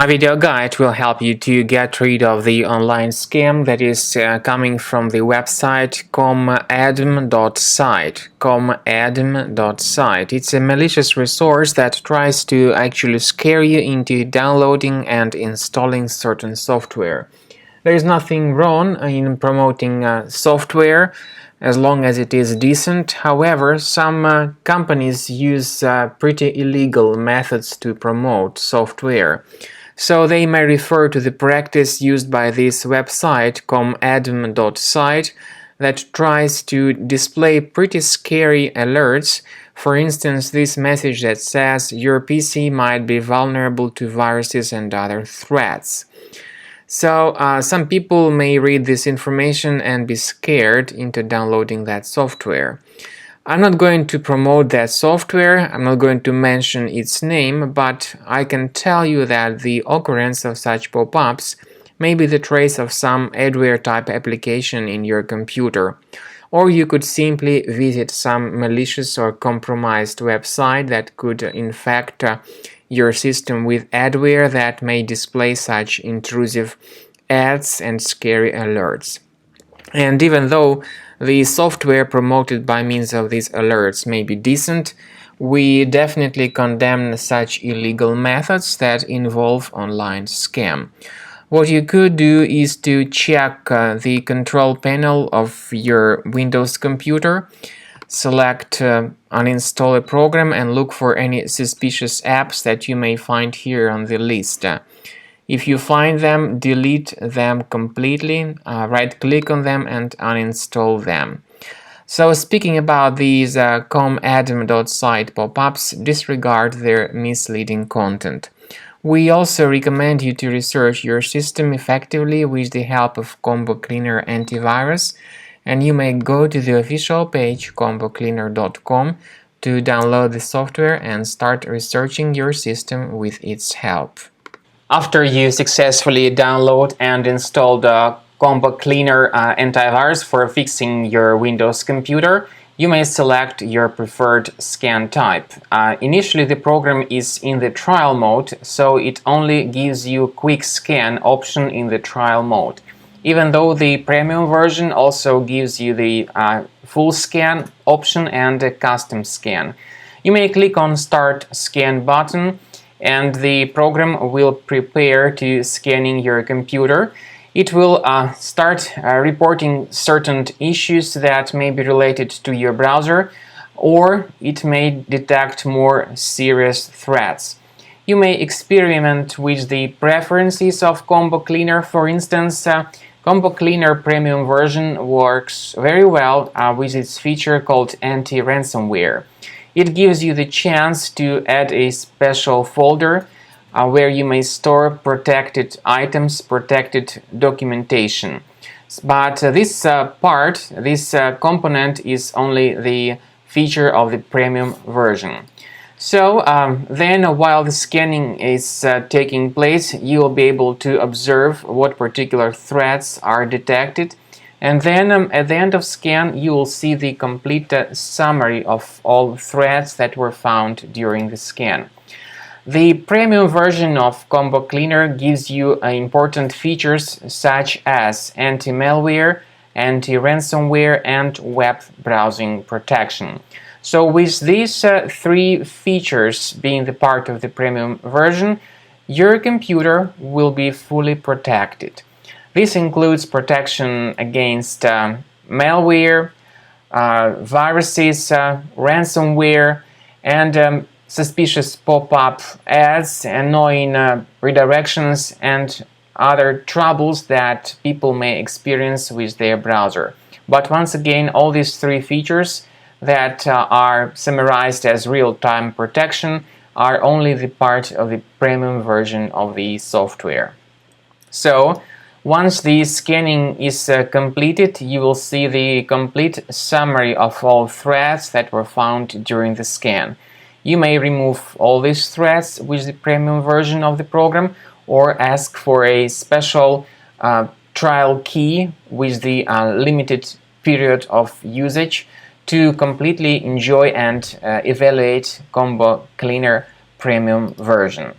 A video guide will help you to get rid of the online scam that is coming from the website Comadm.site. Comadm.site. It's a malicious resource that tries to actually scare you into downloading and installing certain software. There is nothing wrong in promoting software as long as it is decent. However, some companies use pretty illegal methods to promote software. So they may refer to the practice used by this website, Comadm.site, that tries to display pretty scary alerts. For instance, this message that says your PC might be vulnerable to viruses and other threats. So some people may read this information and be scared into downloading that software. I'm not going to promote that software, I'm not going to mention its name, but I can tell you that the occurrence of such pop-ups may be the trace of some adware type application in your computer. Or you could simply visit some malicious or compromised website that could infect your system with adware that may display such intrusive ads and scary alerts. And even though the software promoted by means of these alerts may be decent, we definitely condemn such illegal methods that involve online scam. What you could do is to check the control panel of your Windows computer, select uninstall a program and look for any suspicious apps that you may find here on the list. If you find them, delete them completely, right-click on them and uninstall them. So speaking about these Comadm.site pop-ups, disregard their misleading content. We also recommend you to research your system effectively with the help of Combo Cleaner antivirus, and you may go to the official page combocleaner.com to download the software and start researching your system with its help. After you successfully download and install the Combo Cleaner antivirus for fixing your Windows computer, you may select your preferred scan type. Initially, the program is in the trial mode, so it only gives you quick scan option in the trial mode. Even though the premium version also gives you the full scan option and a custom scan. You may click on Start Scan button and the program will prepare to scanning your computer. It will start reporting certain issues that may be related to your browser, or it may detect more serious threats. You may experiment with the preferences of Combo Cleaner. For instance, Combo Cleaner Premium version works very well with its feature called anti-ransomware. It gives you the chance to add a special folder where you may store protected items, protected documentation. But this component is only the feature of the premium version. So then while the scanning is taking place, you will be able to observe what particular threats are detected. And then at the end of scan, you will see the complete summary of all threats that were found during the scan. The premium version of Combo Cleaner gives you important features such as anti-malware, anti-ransomware, and web browsing protection. So with these three features being the part of the premium version, your computer will be fully protected. This includes protection against malware, viruses, ransomware, and suspicious pop-up ads, annoying redirections, and other troubles that people may experience with their browser. But once again, all these three features that are summarized as real-time protection are only the part of the premium version of the software. So, once the scanning is completed, you will see the complete summary of all threats that were found during the scan. You may remove all these threats with the premium version of the program or ask for a special trial key with the limited period of usage to completely enjoy and evaluate Combo Cleaner premium version.